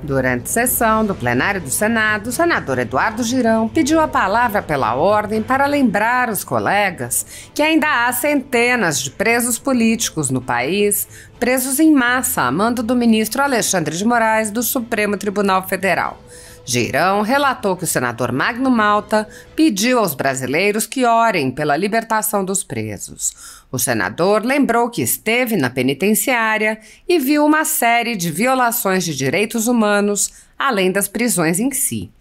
Durante sessão do plenário do Senado, o senador Eduardo Girão pediu a palavra pela ordem para lembrar os colegas que ainda há centenas de presos políticos no país, presos em massa a mando do ministro Alexandre de Moraes do Supremo Tribunal Federal. Girão relatou que o senador Magno Malta pediu aos brasileiros que orem pela libertação dos presos. O senador lembrou que esteve na penitenciária e viu uma série de violações de direitos humanos, além das prisões em si.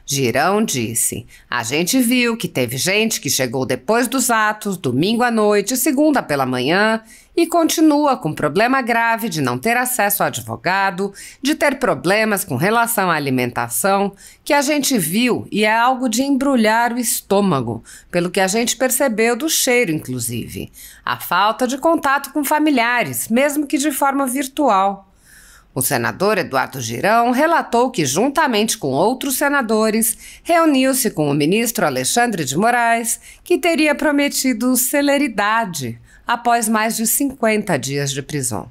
Girão disse: "A gente viu que teve gente que chegou depois dos atos, domingo à noite, segunda pela manhã, e continua com problema grave de não ter acesso a advogado, de ter problemas com relação à alimentação, que a gente viu e é algo de embrulhar o estômago, pelo que a gente percebeu do cheiro, inclusive. A falta de contato com familiares, mesmo que de forma virtual." O senador Eduardo Girão relatou que, juntamente com outros senadores, reuniu-se com o ministro Alexandre de Moraes, que teria prometido celeridade após mais de 50 dias de prisão.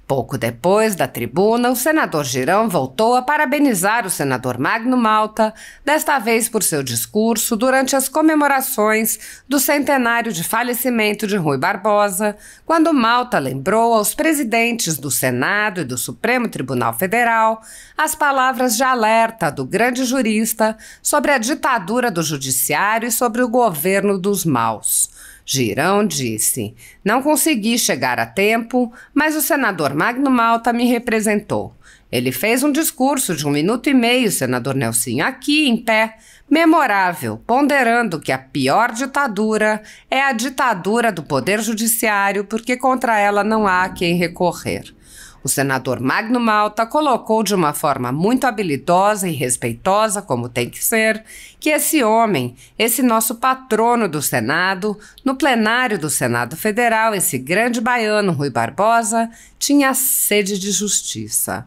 Pouco depois da tribuna, o senador Girão voltou a parabenizar o senador Magno Malta, desta vez por seu discurso durante as comemorações do centenário de falecimento de Rui Barbosa, quando Malta lembrou aos presidentes do Senado e do Supremo Tribunal Federal as palavras de alerta do grande jurista sobre a ditadura do judiciário e sobre o governo dos maus. Girão disse: "Não consegui chegar a tempo, mas o senador Magno Malta me representou. Ele fez um discurso de 1 minuto e meio, senador Nelsinho, aqui em pé, memorável, ponderando que a pior ditadura é a ditadura do Poder Judiciário, porque contra ela não há quem recorrer." O senador Magno Malta colocou de uma forma muito habilidosa e respeitosa, como tem que ser, que esse homem, esse nosso patrono do Senado, no plenário do Senado Federal, esse grande baiano Rui Barbosa, tinha sede de justiça.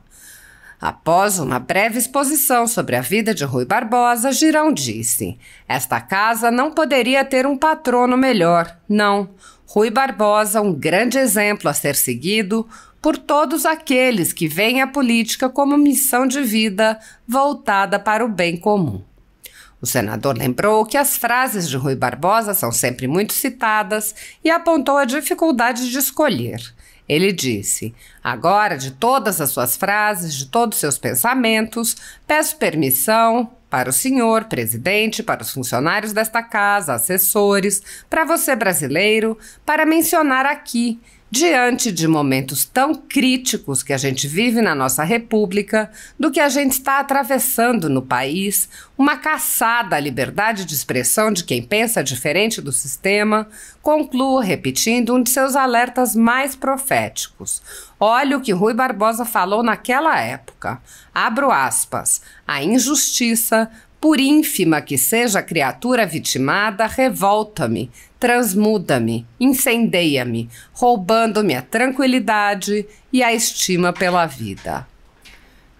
Após uma breve exposição sobre a vida de Rui Barbosa, Girão disse: "Esta casa não poderia ter um patrono melhor, não. Rui Barbosa, um grande exemplo a ser seguido por todos aqueles que veem a política como missão de vida voltada para o bem comum." O senador lembrou que as frases de Rui Barbosa são sempre muito citadas e apontou a dificuldade de escolher. Ele disse: "Agora, de todas as suas frases, de todos os seus pensamentos, peço permissão para o senhor presidente, para os funcionários desta casa, assessores, para você brasileiro, para mencionar aqui, diante de momentos tão críticos que a gente vive na nossa república, do que a gente está atravessando no país, uma caçada à liberdade de expressão de quem pensa diferente do sistema, concluo repetindo um de seus alertas mais proféticos. Olha o que Rui Barbosa falou naquela época. Abro aspas. A injustiça, por ínfima que seja a criatura vitimada, revolta-me, transmuda-me, incendeia-me, roubando-me a tranquilidade e a estima pela vida."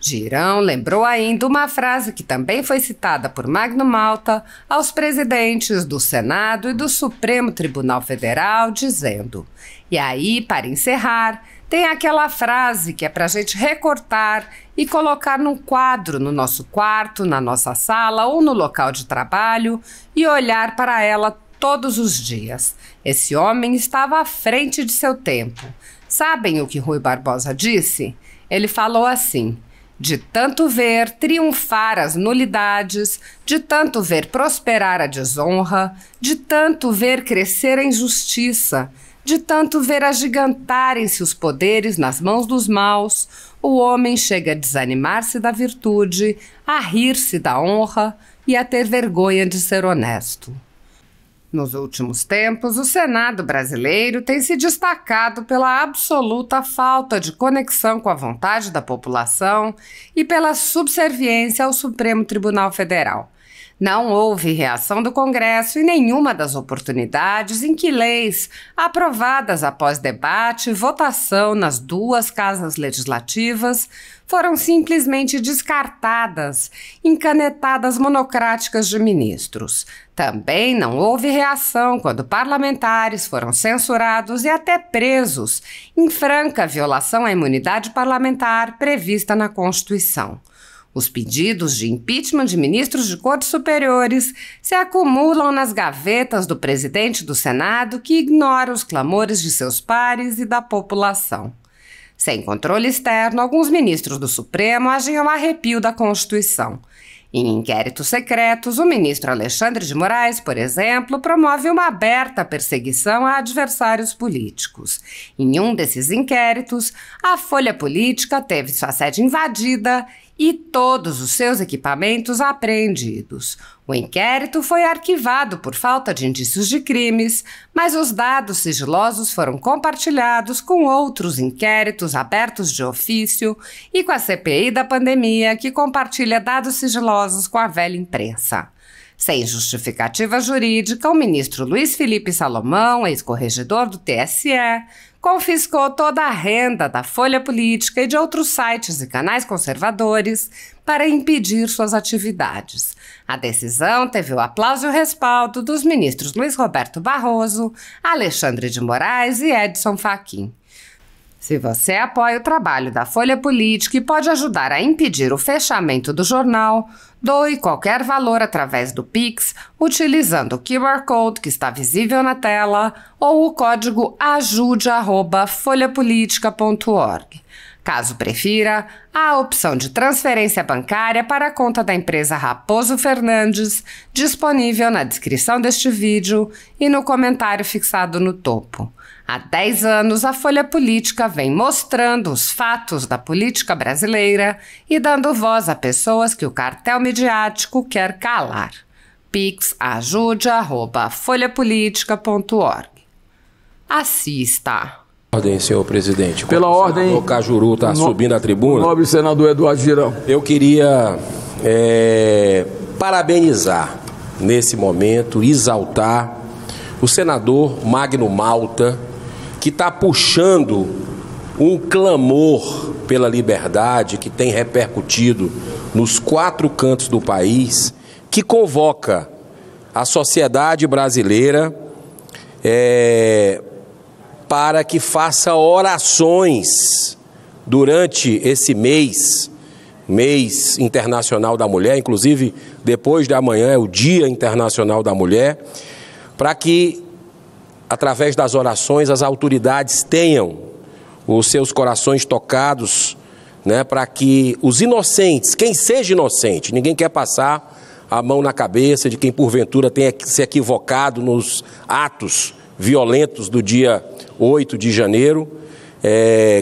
Girão lembrou ainda uma frase que também foi citada por Magno Malta aos presidentes do Senado e do Supremo Tribunal Federal, dizendo: "E aí, para encerrar, tem aquela frase que é para a gente recortar e colocar num quadro no nosso quarto, na nossa sala ou no local de trabalho e olhar para ela todos os dias. Esse homem estava à frente de seu tempo." Sabem o que Rui Barbosa disse? Ele falou assim: "De tanto ver triunfar as nulidades, de tanto ver prosperar a desonra, de tanto ver crescer a injustiça, de tanto ver agigantarem-se os poderes nas mãos dos maus, o homem chega a desanimar-se da virtude, a rir-se da honra e a ter vergonha de ser honesto." Nos últimos tempos, o Senado brasileiro tem se destacado pela absoluta falta de conexão com a vontade da população e pela subserviência ao Supremo Tribunal Federal. Não houve reação do Congresso em nenhuma das oportunidades em que leis, aprovadas após debate e votação nas duas casas legislativas, foram simplesmente descartadas em canetadas monocráticas de ministros. Também não houve reação quando parlamentares foram censurados e até presos, em franca violação à imunidade parlamentar prevista na Constituição. Os pedidos de impeachment de ministros de cortes superiores se acumulam nas gavetas do presidente do Senado, que ignora os clamores de seus pares e da população. Sem controle externo, alguns ministros do Supremo agem ao arrepio da Constituição. Em inquéritos secretos, o ministro Alexandre de Moraes, por exemplo, promove uma aberta perseguição a adversários políticos. Em um desses inquéritos, a Folha Política teve sua sede invadida e todos os seus equipamentos apreendidos. O inquérito foi arquivado por falta de indícios de crimes, mas os dados sigilosos foram compartilhados com outros inquéritos abertos de ofício e com a CPI da pandemia, que compartilha dados sigilosos com a velha imprensa. Sem justificativa jurídica, o ministro Luiz Felipe Salomão, ex-corregedor do TSE, confiscou toda a renda da Folha Política e de outros sites e canais conservadores para impedir suas atividades. A decisão teve o aplauso e o respaldo dos ministros Luiz Roberto Barroso, Alexandre de Moraes e Edson Fachin. Se você apoia o trabalho da Folha Política e pode ajudar a impedir o fechamento do jornal, doe qualquer valor através do Pix, utilizando o QR Code que está visível na tela ou o código ajude@folhapolitica.org. Caso prefira, há a opção de transferência bancária para a conta da empresa Raposo Fernandes, disponível na descrição deste vídeo e no comentário fixado no topo. Há 10 anos, a Folha Política vem mostrando os fatos da política brasileira e dando voz a pessoas que o cartel midiático quer calar. pix@folhapolitica.org. Assista. Ordem, senhor presidente. Pela ordem. O Cajuru está subindo a tribuna. Nobre senador Eduardo Girão. Eu queria parabenizar, nesse momento, exaltar o senador Magno Malta, que está puxando um clamor pela liberdade que tem repercutido nos 4 cantos do país, que convoca a sociedade brasileira para que faça orações durante esse mês internacional da mulher, inclusive depois de amanhã é o Dia Internacional da Mulher, para que, através das orações, as autoridades tenham os seus corações tocados, né, para que os inocentes, quem seja inocente, ninguém quer passar a mão na cabeça de quem porventura tenha se equivocado nos atos violentos do dia 8 de janeiro,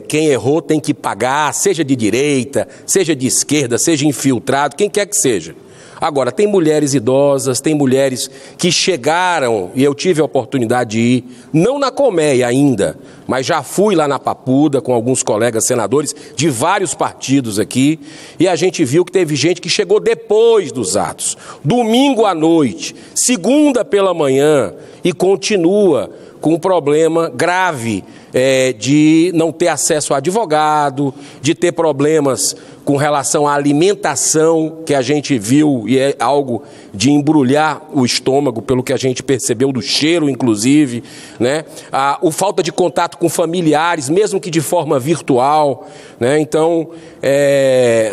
quem errou tem que pagar, seja de direita, seja de esquerda, seja infiltrado, quem quer que seja. Agora, tem mulheres idosas, tem mulheres que chegaram, e eu tive a oportunidade de ir, não na colmeia ainda, mas já fui lá na Papuda com alguns colegas senadores de vários partidos aqui, e a gente viu que teve gente que chegou depois dos atos, domingo à noite, segunda pela manhã, e continua com um problema grave de não ter acesso a advogado, de ter problemas com relação à alimentação, que a gente viu e é algo de embrulhar o estômago, pelo que a gente percebeu do cheiro, inclusive, né? O falta de contato com familiares, mesmo que de forma virtual, né? Então,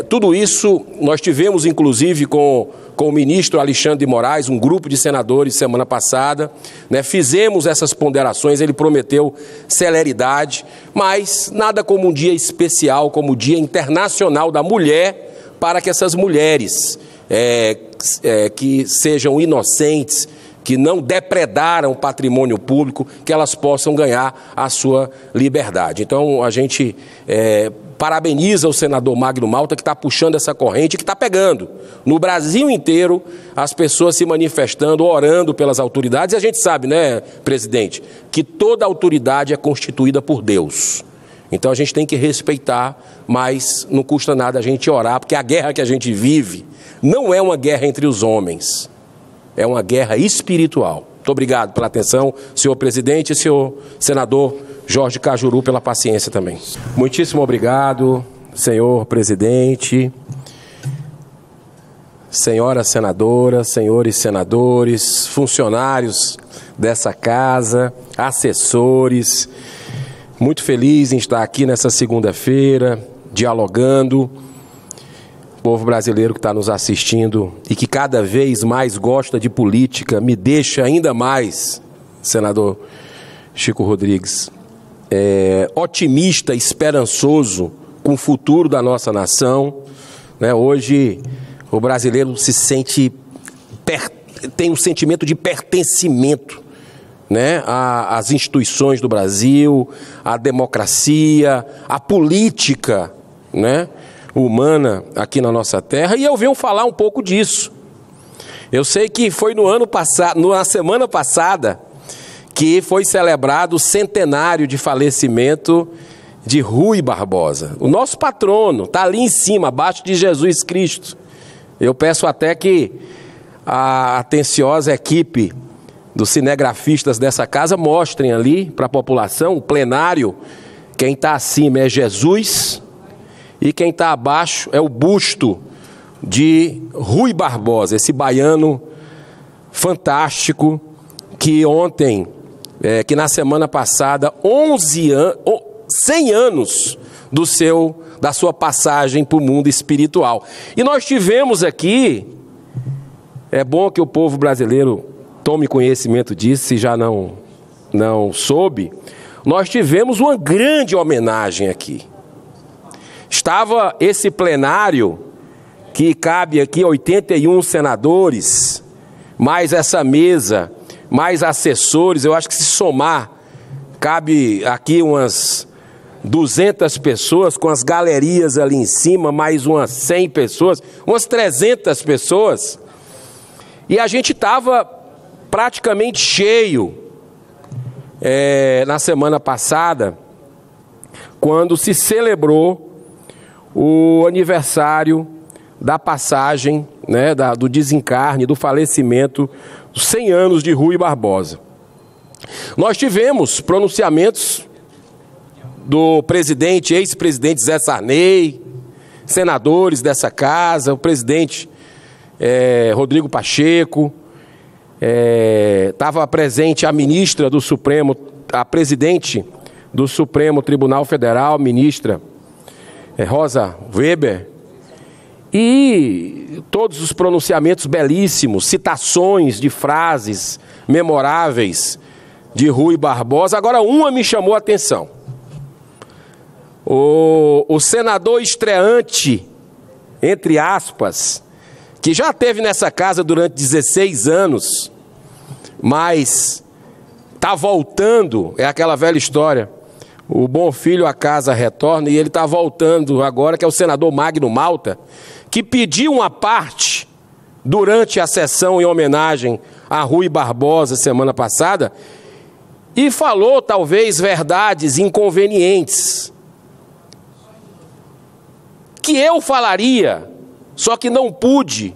tudo isso nós tivemos, inclusive, com o ministro Alexandre de Moraes, um grupo de senadores semana passada, né? Fizemos essas ponderações, ele prometeu celeridade, mas nada como um dia especial, como o Dia Internacional da Mulher, para que essas mulheres que sejam inocentes, que não depredaram o patrimônio público, que elas possam ganhar a sua liberdade. Então, a gente parabeniza o senador Magno Malta, que está puxando essa corrente, que está pegando no Brasil inteiro as pessoas se manifestando, orando pelas autoridades. E a gente sabe, né, presidente, que toda autoridade é constituída por Deus. Então a gente tem que respeitar, mas não custa nada a gente orar, porque a guerra que a gente vive não é uma guerra entre os homens, é uma guerra espiritual. Muito obrigado pela atenção, senhor presidente e senhor senador Jorge Cajuru, pela paciência também. Muitíssimo obrigado, senhor presidente, senhoras senadoras, senhores senadores, funcionários dessa casa, assessores. Muito feliz em estar aqui nessa segunda-feira, dialogando. O povo brasileiro que está nos assistindo e que cada vez mais gosta de política, me deixa ainda mais, senador Chico Rodrigues, otimista, esperançoso com o futuro da nossa nação, né? Hoje o brasileiro se sente, tem um sentimento de pertencimento, né, às instituições do Brasil, à democracia, à política, né, humana aqui na nossa terra, e eu venho falar um pouco disso. Eu sei que foi no ano passado, na semana passada, que foi celebrado o centenário de falecimento de Rui Barbosa. O nosso patrono está ali em cima, abaixo de Jesus Cristo. Eu peço até que a atenciosa equipe dos cinegrafistas dessa casa mostrem ali para a população, o plenário, quem está acima é Jesus e quem está abaixo é o busto de Rui Barbosa, esse baiano fantástico que ontem, que na semana passada, 100 anos da sua passagem para o mundo espiritual. E nós tivemos aqui, é bom que o povo brasileiro tome conhecimento disso, se já não soube, nós tivemos uma grande homenagem aqui. Estava esse plenário, que cabe aqui 81 senadores, mais essa mesa, mais assessores, eu acho que se somar, cabe aqui umas 200 pessoas, com as galerias ali em cima, mais umas 100 pessoas, umas 300 pessoas, e a gente estava praticamente cheio na semana passada, quando se celebrou o aniversário da passagem, né, do desencarne, do falecimento, dos 100 anos de Rui Barbosa. Nós tivemos pronunciamentos do presidente, ex-presidente Zé Sarney, senadores dessa casa, o presidente Rodrigo Pacheco, estava presente a ministra do Supremo, a presidente do Supremo Tribunal Federal, ministra Rosa Weber, e todos os pronunciamentos belíssimos, citações de frases memoráveis de Rui Barbosa. Agora, uma me chamou a atenção. O senador estreante, entre aspas, que já esteve nessa casa durante 16 anos, mas está voltando, é aquela velha história, o bom filho a casa retorna, e ele está voltando agora, que é o senador Magno Malta, que pediu uma parte durante a sessão em homenagem a Rui Barbosa semana passada, e falou talvez verdades inconvenientes, que eu falaria, só que não pude,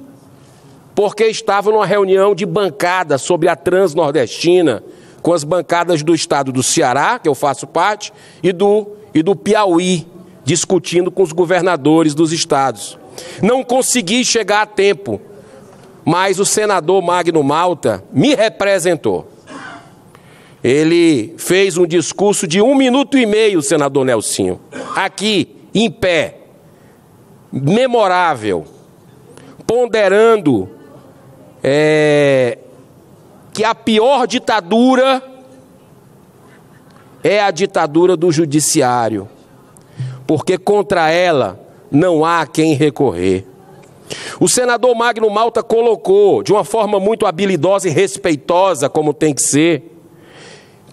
porque estava numa reunião de bancada sobre a Transnordestina, com as bancadas do estado do Ceará, que eu faço parte, e do Piauí, discutindo com os governadores dos estados. Não consegui chegar a tempo, mas o senador Magno Malta me representou. Ele fez um discurso de 1 minuto e meio, senador Nelsinho, aqui, em pé, memorável, ponderando que a pior ditadura é a ditadura do judiciário, porque contra ela não há quem recorrer. O senador Magno Malta colocou, de uma forma muito habilidosa e respeitosa, como tem que ser,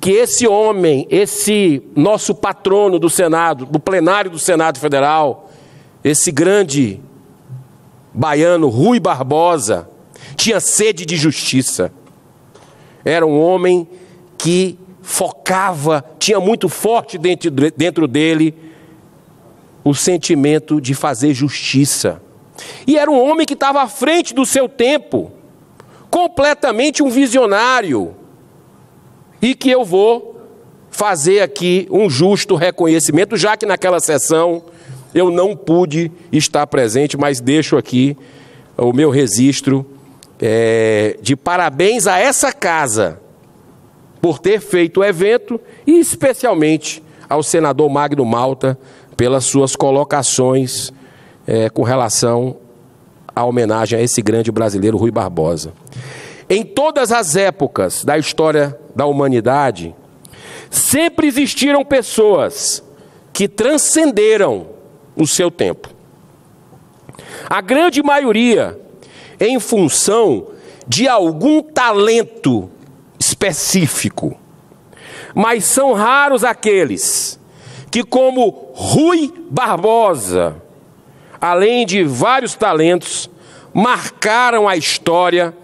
que esse homem, esse nosso patrono do Senado, do plenário do Senado Federal, esse grande baiano, Rui Barbosa, tinha sede de justiça. Era um homem que focava, tinha muito forte dentro dele o sentimento de fazer justiça. E era um homem que estava à frente do seu tempo, completamente um visionário, e que eu vou fazer aqui um justo reconhecimento, já que naquela sessão eu não pude estar presente, mas deixo aqui o meu registro de parabéns a essa casa por ter feito o evento, e especialmente ao senador Magno Malta pelas suas colocações com relação à homenagem a esse grande brasileiro, Rui Barbosa. Em todas as épocas da história da humanidade, sempre existiram pessoas que transcenderam o seu tempo. A grande maioria em função de algum talento específico. Mas são raros aqueles que, como Rui Barbosa, além de vários talentos, marcaram a história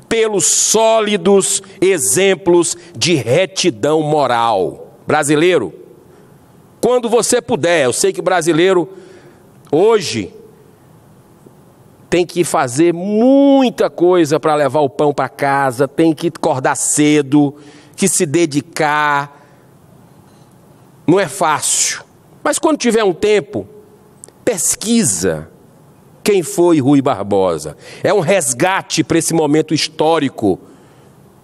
pelos sólidos exemplos de retidão moral. Brasileiro, quando você puder, eu sei que o brasileiro hoje tem que fazer muita coisa para levar o pão para casa, tem que acordar cedo, que se dedicar. Não é fácil. Mas quando tiver um tempo, pesquisa quem foi Rui Barbosa. É um resgate para esse momento histórico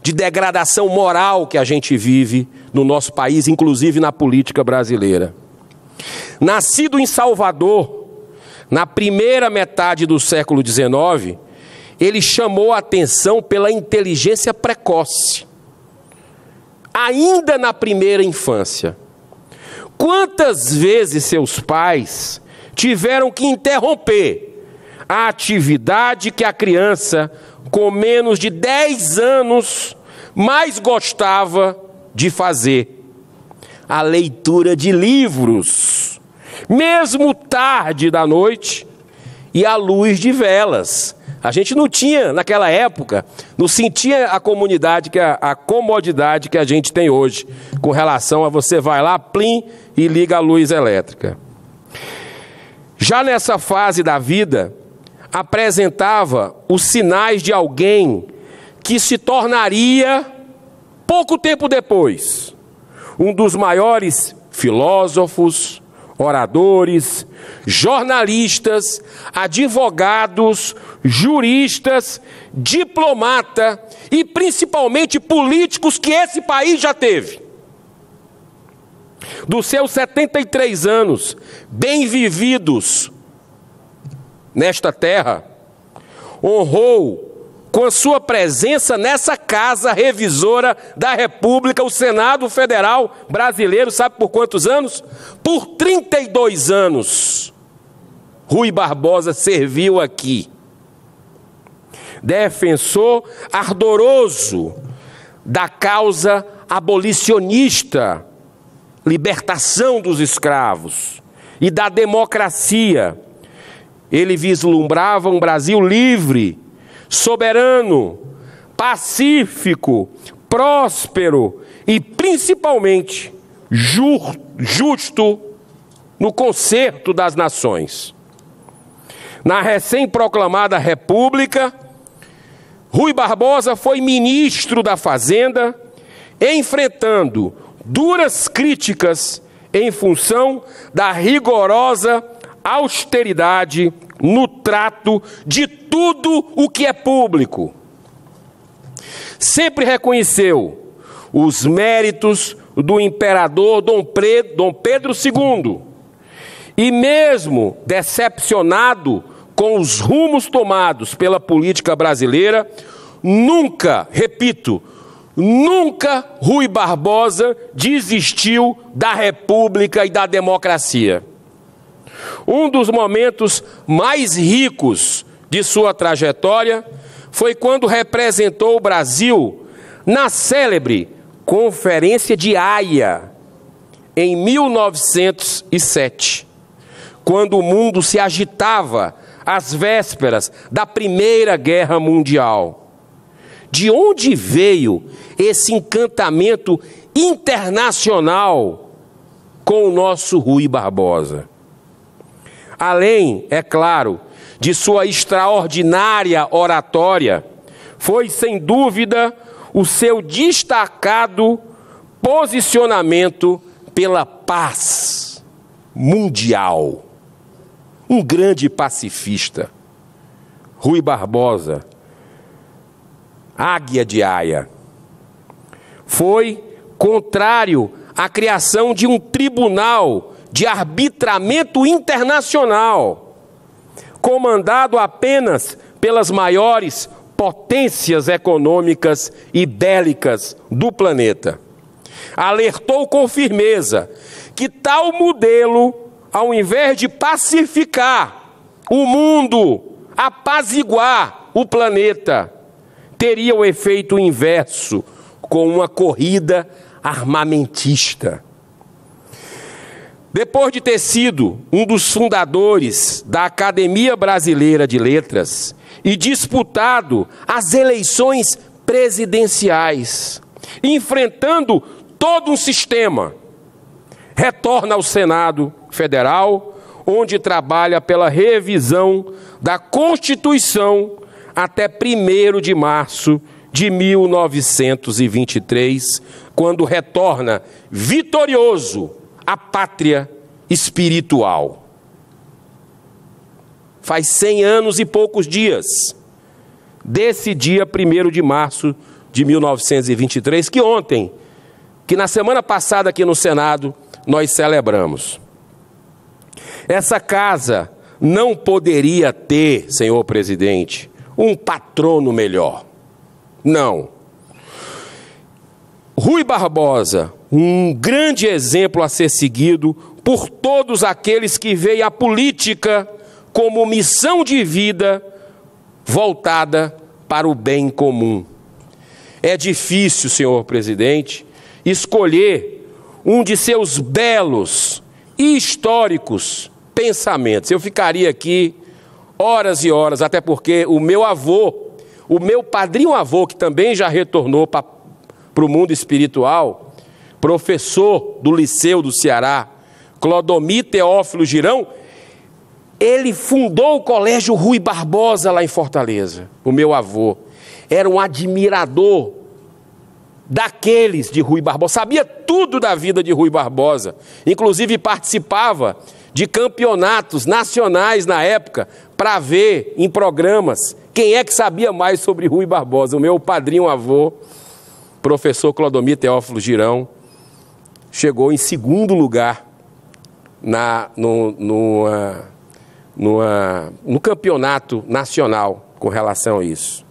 de degradação moral que a gente vive no nosso país, inclusive na política brasileira. Nascido em Salvador, na primeira metade do século XIX, ele chamou a atenção pela inteligência precoce, ainda na primeira infância. Quantas vezes seus pais tiveram que interromper a atividade que a criança, com menos de 10 anos, mais gostava de fazer? A leitura de livros, mesmo tarde da noite e à luz de velas. A gente não tinha, naquela época, não sentia a comodidade que a gente tem hoje, com relação a você vai lá, plim, e liga a luz elétrica. Já nessa fase da vida, apresentava os sinais de alguém que se tornaria, pouco tempo depois, um dos maiores filósofos, oradores, jornalistas, advogados, juristas, diplomata e principalmente políticos que esse país já teve. Dos seus 73 anos, bem vividos nesta terra, honrou com a sua presença nessa casa revisora da República, o Senado Federal Brasileiro, sabe por quantos anos? Por 32 anos. Rui Barbosa serviu aqui. Defensor ardoroso da causa abolicionista, libertação dos escravos e da democracia. Ele vislumbrava um Brasil livre, soberano, pacífico, próspero e, principalmente, justo no concerto das nações. Na recém-proclamada República, Rui Barbosa foi ministro da Fazenda, enfrentando duras críticas em função da rigorosa austeridade no trato de tudo o que é público. Sempre reconheceu os méritos do imperador Dom Pedro II e, mesmo decepcionado com os rumos tomados pela política brasileira, nunca, repito, nunca Rui Barbosa desistiu da República e da democracia. Um dos momentos mais ricos de sua trajetória foi quando representou o Brasil na célebre Conferência de Haia, em 1907, quando o mundo se agitava às vésperas da Primeira Guerra Mundial. De onde veio esse encantamento internacional com o nosso Rui Barbosa? Além, é claro, de sua extraordinária oratória, foi, sem dúvida, o seu destacado posicionamento pela paz mundial. Um grande pacifista, Rui Barbosa, Águia de Aia, foi contrário à criação de um tribunal de arbitramento internacional, comandado apenas pelas maiores potências econômicas e bélicas do planeta. Alertou com firmeza que tal modelo, ao invés de pacificar o mundo, apaziguar o planeta, teria o efeito inverso, com uma corrida armamentista. Depois de ter sido um dos fundadores da Academia Brasileira de Letras e disputado as eleições presidenciais, enfrentando todo um sistema, retorna ao Senado Federal, onde trabalha pela revisão da Constituição até 1º de março de 1923, quando retorna vitorioso à pátria espiritual. Faz 100 anos e poucos dias desse dia 1º de março de 1923, que na semana passada aqui no Senado nós celebramos. Essa casa não poderia ter, senhor presidente, um patrono melhor. Não. Rui Barbosa, um grande exemplo a ser seguido por todos aqueles que veem a política como missão de vida voltada para o bem comum. É difícil, senhor presidente, escolher um de seus belos e históricos pensamentos. Eu ficaria aqui horas e horas, até porque o meu padrinho-avô, que também já retornou para o mundo espiritual, professor do Liceu do Ceará, Clodomir Teófilo Girão, ele fundou o Colégio Rui Barbosa lá em Fortaleza. O meu avô era um admirador daqueles de Rui Barbosa, sabia tudo da vida de Rui Barbosa, inclusive participava de campeonatos nacionais na época, para ver em programas quem é que sabia mais sobre Rui Barbosa. O meu padrinho-avô, professor Clodomir Teófilo Girão, chegou em 2º lugar no campeonato nacional com relação a isso.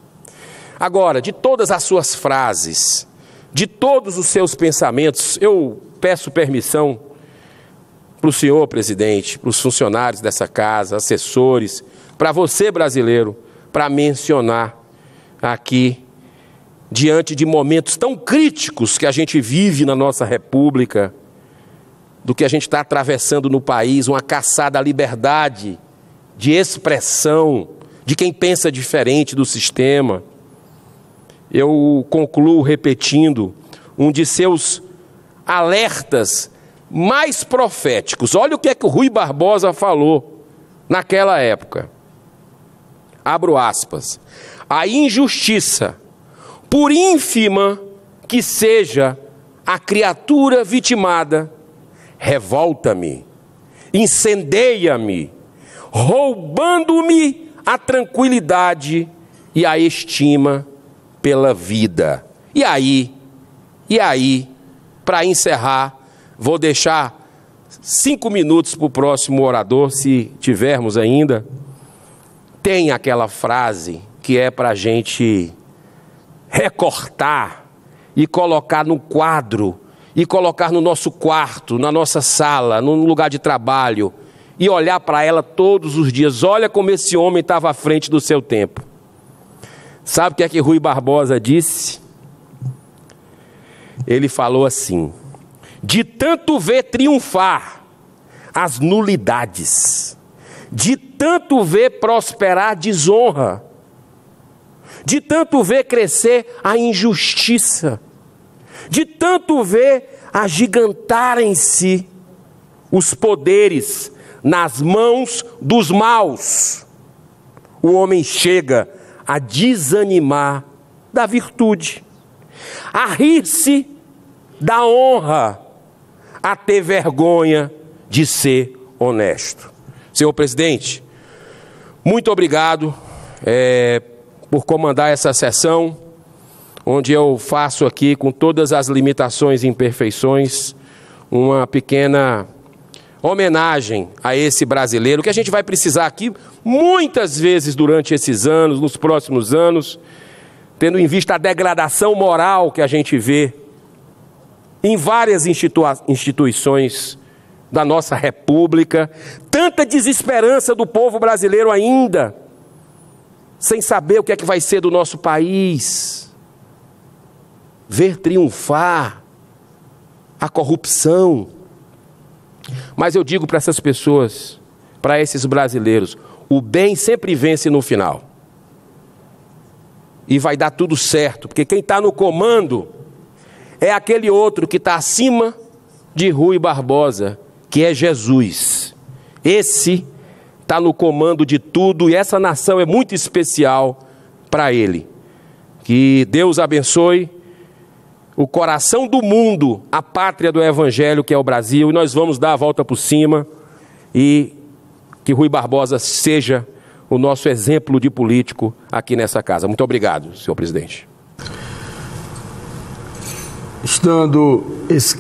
Agora, de todas as suas frases, de todos os seus pensamentos, eu peço permissão para o senhor presidente, para os funcionários dessa casa, assessores, para você brasileiro, para mencionar aqui, diante de momentos tão críticos que a gente vive na nossa república, do que a gente está atravessando no país, uma caçada à liberdade de expressão de quem pensa diferente do sistema. Eu concluo repetindo um de seus alertas mais proféticos. Olha o que é que o Rui Barbosa falou naquela época. Abro aspas. A injustiça, por ínfima que seja a criatura vitimada, revolta-me, incendeia-me, roubando-me a tranquilidade e a estima pela vida. E aí, para encerrar, vou deixar 5 minutos para o próximo orador, se tivermos ainda. Tem aquela frase que é para a gente recortar e colocar no quadro, e colocar no nosso quarto, na nossa sala, no lugar de trabalho, e olhar para ela todos os dias. Olha como esse homem estava à frente do seu tempo. Sabe o que é que Rui Barbosa disse? Ele falou assim: de tanto ver triunfar as nulidades, de tanto ver prosperar a desonra, de tanto ver crescer a injustiça, de tanto ver agigantarem-se os poderes nas mãos dos maus, o homem chega a desanimar da virtude, a rir-se da honra, a ter vergonha de ser honesto. Senhor presidente, muito obrigado por comandar essa sessão, onde eu faço aqui, com todas as limitações e imperfeições, uma pequena homenagem a esse brasileiro, que a gente vai precisar aqui muitas vezes durante esses anos, nos próximos anos, tendo em vista a degradação moral que a gente vê em várias instituições da nossa República, tanta desesperança do povo brasileiro ainda, sem saber o que é que vai ser do nosso país, ver triunfar a corrupção. Mas eu digo para essas pessoas, para esses brasileiros, o bem sempre vence no final. E vai dar tudo certo, porque quem está no comando é aquele outro que está acima de Rui Barbosa, que é Jesus. Esse está no comando de tudo e essa nação é muito especial para ele. Que Deus abençoe o coração do mundo, a pátria do Evangelho, que é o Brasil, e nós vamos dar a volta por cima e que Rui Barbosa seja o nosso exemplo de político aqui nessa casa. Muito obrigado, senhor presidente. Estando